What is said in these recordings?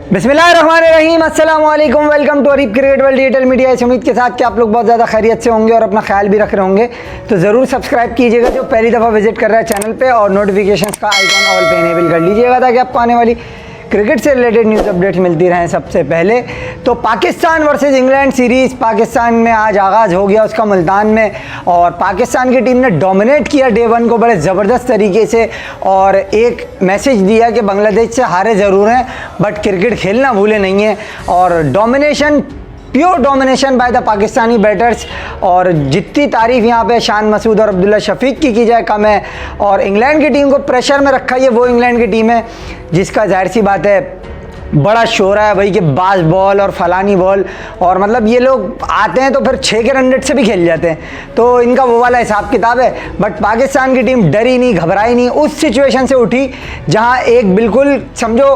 बिस्मिल्लाहिर्रहमानिर्रहीम, अस्सलाम वालेकुम, welcome to Areeb cricket world digital media. इस उम्मीद के साथ कि आप लोग बहुत ज़्यादा खैरियत से होंगे और अपना ख्याल भी रख रहे होंगे, तो ज़रूर सब्सक्राइब कीजिएगा जो पहली दफ़ा विजिट कर रहा है चैनल पे, और नोटिफिकेशंस का आइकॉन ऑल पे इनेबल कर लीजिएगा ताकि आपको आने वाली क्रिकेट से रिलेटेड न्यूज़ अपडेट्स मिलती रहें सबसे पहले। तो Pakistan versus England series Pakistan में आज आगाज़ हो गया उसका मुल्तान में, और पाकिस्तान की टीम ने डोमिनेट किया डे वन को बड़े ज़बरदस्त तरीके से, और एक मैसेज दिया कि बांग्लादेश से हारे ज़रूर हैं बट क्रिकेट खेलना भूले नहीं हैं। और domination, pure domination by the Pakistani batters, और जितनी तारीफ यहाँ पे शान मसूद और अब्दुल्ला शफीक की जाए कम है। और इंग्लैंड की टीम को प्रेशर में रखा, ये वो इंग्लैंड की टीम है जिसका जाहिर सी बात है बड़ा शोर है भाई कि बाज बॉल और फलानी बॉल, और मतलब ये लोग आते हैं तो फिर 6 के रन रेट से भी खेल जाते हैं, तो इनका वो वाला हिसाब किताब है। बट पाकिस्तान की टीम डरी नहीं, घबराई नहीं, उस सिचुएशन से उठी जहां एक बिल्कुल समझो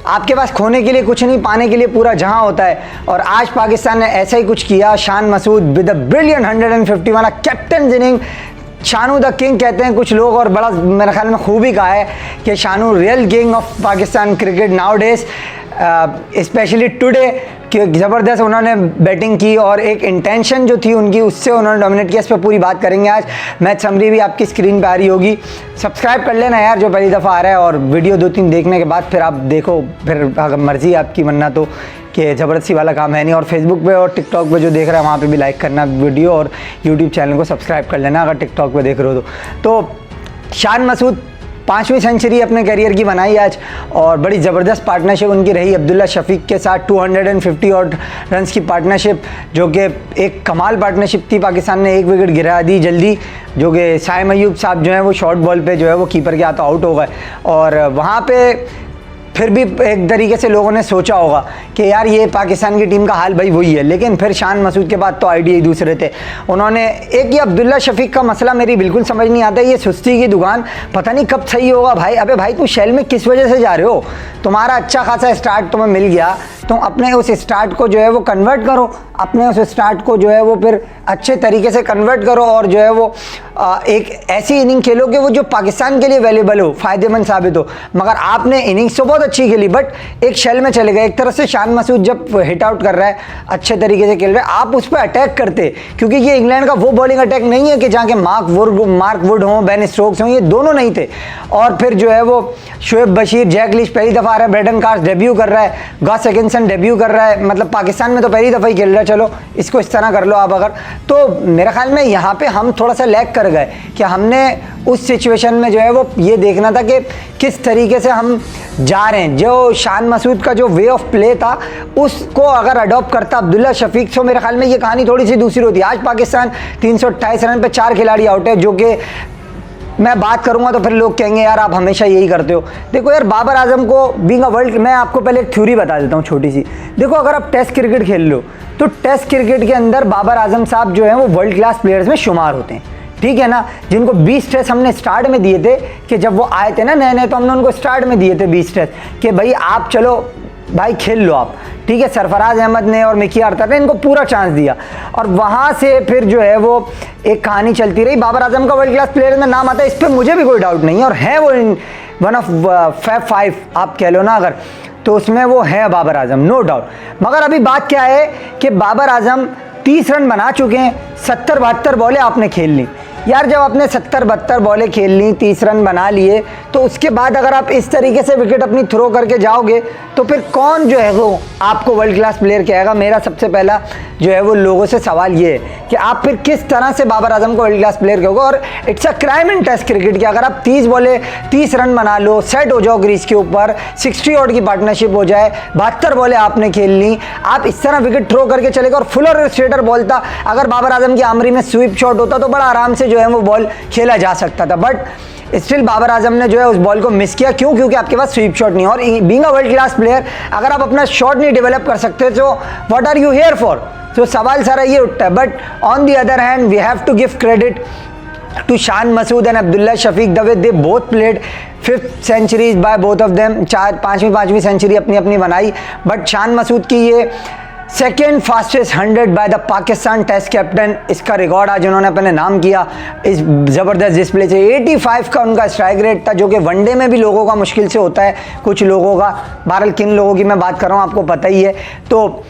आपके पास खोने के लिए कुछ नहीं, पाने के लिए पूरा जहां होता है, और आज पाकिस्तान ने ऐसा ही कुछ किया। Shan Masood with a brilliant 150 captain inning, Shanu the king कहते हैं कुछ लोग, और बड़ा मेरे ख्याल में खूबी कहा है कि Shanu real king of Pakistan cricket nowadays, specially today, कि ज़बरदस्त उन्होंने बैटिंग की और एक इंटेंशन जो थी उनकी उससे उन्होंने डोमिनेट किया। इस पर पूरी बात करेंगे आज। मैच समरी भी आपकी स्क्रीन पे आ रही होगी, सब्सक्राइब कर लेना यार जो पहली दफ़ा आ रहा है, और वीडियो 2-3 देखने के बाद फिर आप देखो, फिर अगर मर्ज़ी आपकी, वरना तो कि ज़बरदस्ती वाला काम है नहीं। और फेसबुक पे और टिकटॉक पे जो देख रहा है वहाँ पे भी लाइक करना वीडियो, और यूट्यूब चैनल को सब्सक्राइब कर लेना अगर टिकटॉक पे देख रहे हो तो शान मसूद 5वीं सेंचुरी अपने करियर की बनाई आज, और बड़ी ज़बरदस्त पार्टनरशिप उनकी रही अब्दुल्ला शफीक के साथ, 250 और रन्स की पार्टनरशिप, जो कि एक कमाल पार्टनरशिप थी। पाकिस्तान ने एक विकेट गिरा दी जल्दी, जो कि साइम अयूब साहब जो है वो शॉर्ट बॉल पे जो है वो कीपर के हाथों आउट हो गए, और वहाँ पे फिर भी एक तरीके से लोगों ने सोचा होगा कि यार ये पाकिस्तान की टीम का हाल भाई वही है, लेकिन फिर शान मसूद के बाद तो आइडिया ही दूसरे थे। उन्होंने एक ये अब्दुल्ला शफीक का मसला मेरी बिल्कुल समझ नहीं आता, ये सुस्ती की दुकान पता नहीं कब सही होगा भाई। अबे भाई तू शेल में किस वजह से जा रहे हो? तुम्हारा अच्छा खासा स्टार्ट तुम्हें मिल गया, तुम अपने उस स्टार्ट को जो है वो कन्वर्ट करो, अपने उस स्टार्ट को जो है वो फिर अच्छे तरीके से कन्वर्ट करो, और जो है वो एक ऐसी इनिंग खेलो कि वो जो पाकिस्तान के लिए वैल्यूबल हो, फ़ायदेमंद साबित हो। मगर आपने इनिंग्स तो बहुत अच्छी खेली बट एक शेल में चले गए। एक तरह से शान मसूद जब हिट आउट कर रहा है, अच्छे तरीके से खेल रहा है, आप उस पर अटैक करते, क्योंकि ये इंग्लैंड का वो बॉलिंग अटैक नहीं है कि जहाँ के मार्क वुड हों, बेन स्टोक्स हों, ये दोनों नहीं थे। और फिर जो है वो शोएब बशीर, जैक लीच पहली दफ़ा आ रहा है, ब्रेडन कार्स डेब्यू कर रहा है, गॉस एकिंसन डेब्यू कर रहा है, मतलब पाकिस्तान में तो पहली दफ़ा ही खेल रहा है। चलो इसको इस तरह कर लो आप अगर, तो मेरे ख्याल में यहाँ पे हम थोड़ा सा लैग कर गए कि हमने उस सिचुएशन में जो है वो ये देखना था कि किस तरीके से हम जा रहे हैं। जो शान मसूद का जो वे ऑफ प्ले था उसको अगर अडॉप्ट करता अब्दुल्ला शफीक, तो मेरे ख्याल में ये कहानी थोड़ी सी दूसरी होती। आज पाकिस्तान 328 रन पे 4 खिलाड़ी आउट है, जो कि मैं बात करूंगा तो फिर लोग कहेंगे यार आप हमेशा यही करते हो। देखो यार, बाबर आजम को बीइंग अ वर्ल्ड, मैं आपको पहले एक थ्योरी बता देता हूँ छोटी सी। देखो अगर आप टेस्ट क्रिकेट खेल लो तो टेस्ट क्रिकेट के अंदर बाबर आजम साहब जो है वो वर्ल्ड क्लास प्लेयर्स में शुमार होते हैं, ठीक है ना, जिनको 20 टेस्ट हमने स्टार्ट में दिए थे कि जब वो आए थे ना नए नए, तो हमने उनको स्टार्ट में दिए थे 20 टेस्ट कि भाई आप चलो भाई खेल लो आप, ठीक है। सरफराज अहमद ने और मिकी आर्थर ने इनको पूरा चांस दिया, और वहाँ से फिर जो है वो एक कहानी चलती रही। बाबर आजम का वर्ल्ड क्लास प्लेयर में नाम आता है, इस पर मुझे भी कोई डाउट नहीं है, और है वो वन ऑफ फैब 5 आप कह लो ना अगर, तो उसमें वो है बाबर आजम, नो डाउट। मगर अभी बात क्या है कि बाबर आजम 30 रन बना चुके हैं, 70-72 बॉलें आपने खेल ली। यार जब आपने 70-72 बॉलें खेल ली, 30 रन बना लिए, तो उसके बाद अगर आप इस तरीके से विकेट अपनी थ्रो करके जाओगे तो फिर कौन जो है वो आपको वर्ल्ड क्लास प्लेयर कहेगा? मेरा सबसे पहला जो है वो लोगों से सवाल ये है कि आप फिर किस तरह से बाबर आजम को वर्ल्ड क्लास प्लेयर कहोगे? और it's a crime in test cricket कि अगर आप 30 बॉले 30 रन बना लो, सेट हो जाओ क्रीज के ऊपर, 60 ऑड की पार्टनरशिप हो जाए, 72 बॉलें आपने खेल ली, आप इस तरह विकेट थ्रो करके चले गए। और फुलर स्ट्रेटर बॉल था, अगर बाबर आजम की आमरी में स्वीप शॉट होता तो बड़ा आराम से जो है वो बॉल खेला जा सकता था, बट स्टिल बाबर आजम ने जो है उस बॉल को मिस किया। क्यों? क्योंकि आपके पास स्वीप शॉट नहीं। और being a world class player अगर आप अपना शॉट नहीं डेवलप कर सकते तो what are you here for? तो सवाल सारा ये उठता है। But on the other hand we have to give credit to Shan Masood and Abdullah Shafique the way they both played 5th centuries by both of them. 5वीं सेंचुरी अपनी अपनी बनाई, बट शान मसूद की ये second fastest 100 by the Pakistan test captain, इसका record आज उन्होंने अपने नाम किया इस ज़बरदस्त डिस्प्ले से। 85 का उनका स्ट्राइक रेट था, जो कि वनडे में भी लोगों का मुश्किल से होता है, कुछ लोगों का। बहरहाल किन लोगों की मैं बात कर रहा हूँ आपको पता ही है। तो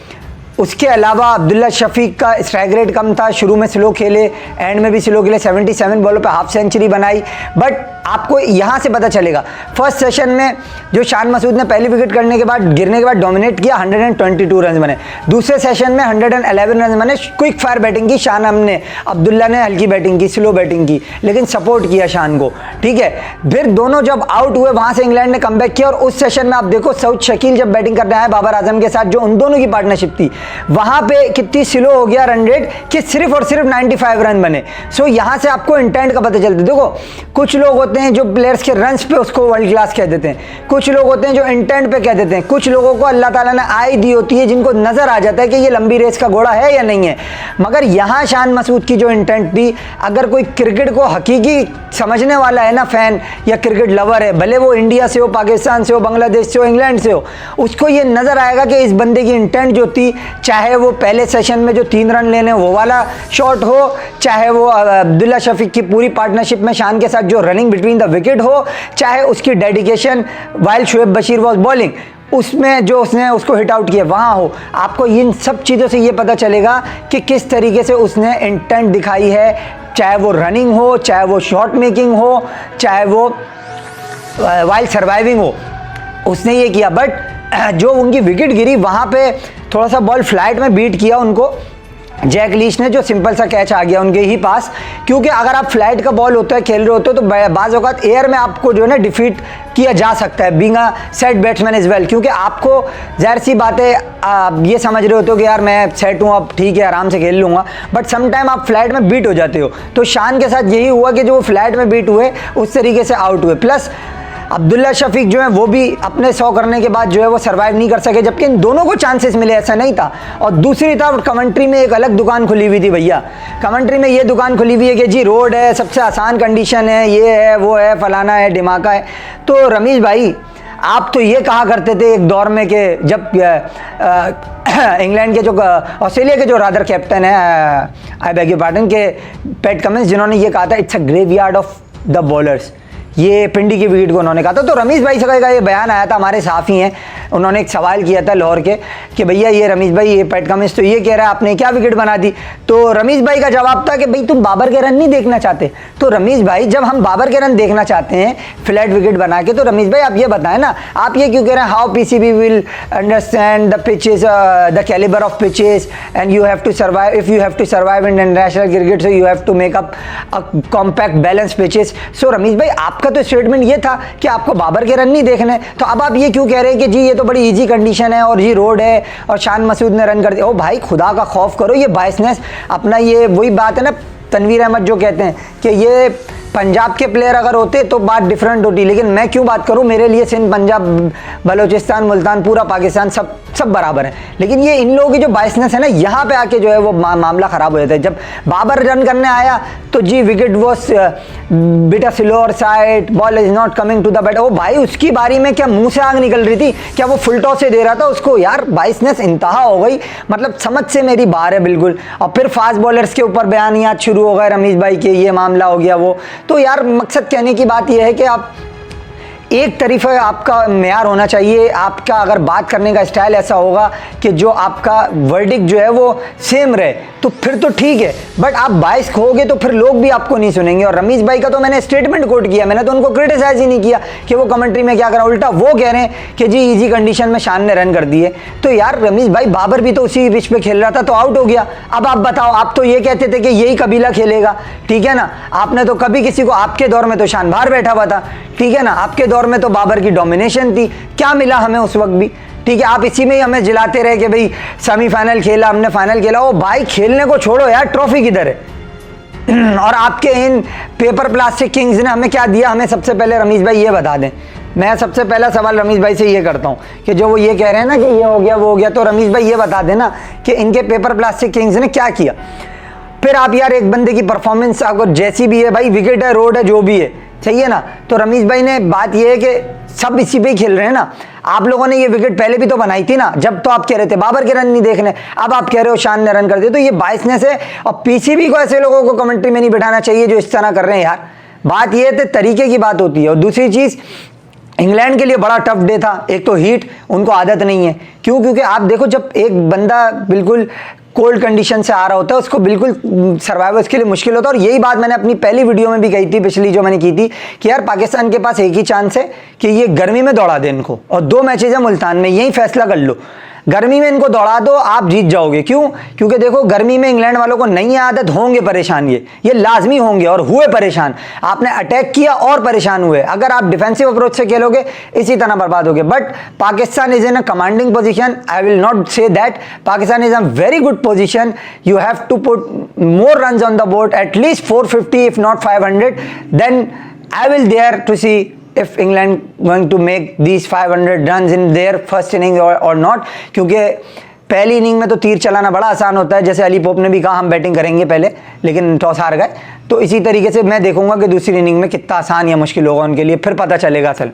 उसके अलावा अब्दुल्ला शफीक का स्ट्राइक रेट कम था, शुरू में स्लो खेले, एंड में भी स्लो खेले, 77 बॉलों पे हाफ सेंचुरी बनाई। बट आपको यहाँ से पता चलेगा, फर्स्ट सेशन में जो शान मसूद ने पहली विकेट गिरने के बाद डोमिनेट किया, 122 रन बने। दूसरे सेशन में 111 रन बने। क्विक फायर बैटिंग की शान हमने, अब्दुल्ला ने हल्की बैटिंग की, स्लो बैटिंग की, लेकिन सपोर्ट किया शान को, ठीक है। फिर दोनों जब आउट हुए, वहाँ से इंग्लैंड ने कमबैक किया, और उस सेशन में आप देखो सऊद शकील जब बैटिंग करने आए बाबर आजम के साथ, जो उन दोनों की पार्टनरशिप थी, वहाँ पे कितनी स्लो हो गया रन रेट कि सिर्फ और सिर्फ 95 रन बने। सो यहाँ से आपको इंटेंट का पता चलता है। देखो कुछ लोग होते हैं जो प्लेयर्स के रन्स पे उसको वर्ल्ड क्लास कह देते हैं, कुछ लोग होते हैं जो इंटेंट पे कह देते हैं, कुछ लोगों को अल्लाह ताला ने आई दी होती है जिनको नजर आ जाता है कि ये लंबी रेस का घोड़ा है या नहीं है। मगर यहाँ शान मसूद की जो इंटेंट थी, अगर कोई क्रिकेट को हकीकी समझने वाला है ना, फैन या क्रिकेट लवर है, भले वो इंडिया से हो, पाकिस्तान से हो, बांग्लादेश से हो, इंग्लैंड से हो, उसको ये नजर आएगा कि इस बंदे की इंटेंट जो थी, चाहे वो पहले सेशन में जो 3 रन लेने वो वाला शॉट हो, चाहे वो अब्दुल्ला शफीक की पूरी पार्टनरशिप में शान के साथ जो रनिंग बिटवीन द विकेट हो, चाहे उसकी dedication while Shoaib Bashir was bowling, उसमें जो उसने उसको हिट आउट किया वहाँ हो। आपको इन सब चीज़ों से ये पता चलेगा कि किस तरीके से उसने इंटेंट दिखाई है, चाहे वो रनिंग हो, चाहे वो शॉट मेकिंग हो, चाहे वो वाइल सर्वाइविंग हो, उसने ये किया। बट जो उनकी विकेट गिरी वहाँ पे थोड़ा सा बॉल फ्लाइट में बीट किया उनको जैक लीच ने, जो सिंपल सा कैच आ गया उनके ही पास। क्योंकि अगर आप फ्लाइट का बॉल होता है खेल रहे होते हो तो बाज़ औक़ात एयर में आपको जो है ना डिफीट किया जा सकता है, being a set batsman is well. क्योंकि आपको जाहिर सी बात है, आप ये समझ रहे होते हो कि यार मैं सेट हूँ, अब ठीक है आराम से खेल लूँगा, बट सम टाइम आप फ्लाइट में बीट हो जाते हो। तो शान के साथ यही हुआ कि जो वो फ्लाइट में बीट हुए उस तरीके से आउट हुए। प्लस अब्दुल्ला शफीक जो है वो भी अपने 100 करने के बाद जो है वो सर्वाइव नहीं कर सके, जबकि इन दोनों को चांसेस मिले, ऐसा नहीं था। और दूसरी तरफ कमेंट्री में एक अलग दुकान खुली हुई थी भैया, कमेंट्री में ये दुकान खुली हुई है कि जी रोड है, सबसे आसान कंडीशन है, ये है वो है, फलाना है ढिमाका है। तो रमीश भाई, आप तो ये कहा करते थे एक दौर में कि जब इंग्लैंड के जो ऑस्ट्रेलिया के जो रादर कैप्टन है, आई बेग योर पार्डन, के पैट कमिंस, जिन्होंने ये कहा था it's a graveyard of the bowlers, ये पिंडी की विकेट को उन्होंने कहा था। तो रमीश भाई से का ये बयान आया था, हमारे साफ़ी हैं, उन्होंने एक सवाल किया था लाहौर के कि भैया ये रमीश भाई, ये पैट कमिंस तो ये कह रहा है आपने क्या विकेट बना दी। तो रमीश भाई का जवाब था कि भाई तुम बाबर के रन नहीं देखना चाहते। तो रमीश भाई, जब हम बाबर के रन देखना चाहते हैं फ्लैट विकेट बना के, तो रमीश भाई आप ये बताएं ना, आप ये क्यों कह रहे हैं how PCB will understand the pitches, the calibre of pitches, and you have to survive, if you have to survive in international cricket, so you have to make up a compact balance pitches. So Rameez भाई, आपका तो statement ये था कि आपको बाबर के run नहीं देखने, तो अब आप ये क्यों कह रहे हैं कि जी ये तो बड़ी इजी कंडीशन है और जी रोड है और शान मसूद ने रन कर दिया। ओ भाई, खुदा का खौफ करो, ये बायसनेस अपना, ये वही बात है ना, तनवीर अहमद जो कहते हैं कि ये पंजाब के प्लेयर अगर होते तो बात डिफरेंट होती, लेकिन मैं क्यों बात करूं, मेरे लिए सिंध, पंजाब, बलोचिस्तान, मुल्तान, पूरा पाकिस्तान सब बराबर है। लेकिन ये इन लोगों की जो बायसनेस है ना, यहाँ पे आके जो है वो मामला ख़राब हो जाता है। जब बाबर रन करने आया तो जी wicket was bit a slower side, ball is not coming to the bat. ओ भाई, उसकी बारी में क्या मुंह से आग निकल रही थी, क्या वो फुल टॉस से दे रहा था उसको? यार बायसनेस इंतहा हो गई, मतलब समझ से मेरी बाहर है बिल्कुल। और फिर फास्ट बॉलर्स के ऊपर बयानियात शुरू हो गए रमीश भाई के, ये मामला हो गया वो। तो यार मकसद कहने की बात यह है कि आप एक तरीफ़ा आपका मेयार होना चाहिए, आपका अगर बात करने का स्टाइल ऐसा होगा कि जो आपका वर्डिक्ट जो है वो सेम रहे, तो फिर तो ठीक है। बट आप बाइस खोगे तो फिर लोग भी आपको नहीं सुनेंगे। और रमीश भाई का तो मैंने स्टेटमेंट कोट किया, मैंने तो उनको क्रिटिसाइज ही नहीं किया कि वो कमेंट्री में क्या करा, उल्टा वो कह रहे हैं कि जी इजी कंडीशन में शान ने रन कर दिए। तो यार रमीश भाई, बाबर भी तो उसी पिच पे खेल रहा था तो आउट हो गया। अब आप बताओ, आप तो ये कहते थे कि यही कबीला खेलेगा, ठीक है ना, आपने तो कभी किसी को, आपके दौर में तो शान बाहर बैठा हुआ था, ठीक है ना, आपके दौर में तो बाबर की डोमिनेशन थी, क्या मिला हमें उस वक्त भी, ठीक है। आप इसी में ही हमें जिलाते रहे कि भाई सेमीफाइनल खेला, हमने फाइनल खेला। ओ भाई, खेलने को छोड़ो यार, ट्रॉफी किधर है? और आपके इन पेपर प्लास्टिक किंग्स ने हमें क्या दिया? हमें सबसे पहले रमीश भाई ये बता दें। मैं सबसे पहला सवाल रमीश भाई से ये करता हूँ कि जो वो ये कह रहे हैं ना कि ये हो गया वो हो गया, तो रमीश भाई ये बता देना कि इनके पेपर प्लास्टिक किंग्स ने क्या किया। फिर आप यार एक बंदे की परफॉर्मेंस अगर जैसी भी है, भाई विकेट है, रोड है, जो भी है, चाहिए ना। तो रमीश भाई ने बात यह है कि सब इसी पे ही खेल रहे हैं ना। आप लोगों ने ये विकेट पहले भी तो बनाई थी ना, जब तो आप कह रहे थे बाबर के रन नहीं देखने, अब आप कह रहे हो शान ने रन कर दिए। तो ये बाइसनेस है, और पीसीबी को ऐसे लोगों को कमेंट्री में नहीं बिठाना चाहिए जो इस तरह कर रहे हैं यार। बात ये है, तरीके की बात होती है। और दूसरी चीज, इंग्लैंड के लिए बड़ा टफ डे था। एक तो हीट, उनको आदत नहीं है। क्यों? क्योंकि आप देखो, जब एक बंदा बिल्कुल कोल्ड कंडीशन से आ रहा होता है, उसको बिल्कुल सर्वाइव उसके लिए मुश्किल होता है। और यही बात मैंने अपनी पहली वीडियो में भी कही थी, पिछली जो मैंने की थी, कि यार पाकिस्तान के पास एक ही चांस है कि ये गर्मी में दौड़ा दे इनको, और 2 मैचेज है मुल्तान में, यही फैसला कर लो। गर्मी में इनको दौड़ा दो, आप जीत जाओगे। क्यों? क्योंकि देखो, गर्मी में इंग्लैंड वालों को नहीं आदत, होंगे परेशान, ये लाजमी होंगे, और हुए परेशान। आपने अटैक किया और परेशान हुए। अगर आप डिफेंसिव अप्रोच से खेलोगे, इसी तरह बर्बाद होगे। But Pakistan is in a commanding position, I will not say that. Pakistan is a very good position. You have to put more runs on the board, at least 450 if not 500, then I will there to see if England going to make these 500 runs in their first inning or not। क्योंकि पहली inning में तो तीर चलाना बड़ा आसान होता है, जैसे अली पोप ने भी कहा हम बैटिंग करेंगे पहले, लेकिन टॉस हार गए। तो इसी तरीके से मैं देखूंगा कि दूसरी इनिंग में कितना आसान या मुश्किल होगा उनके लिए, फिर पता चलेगा असल।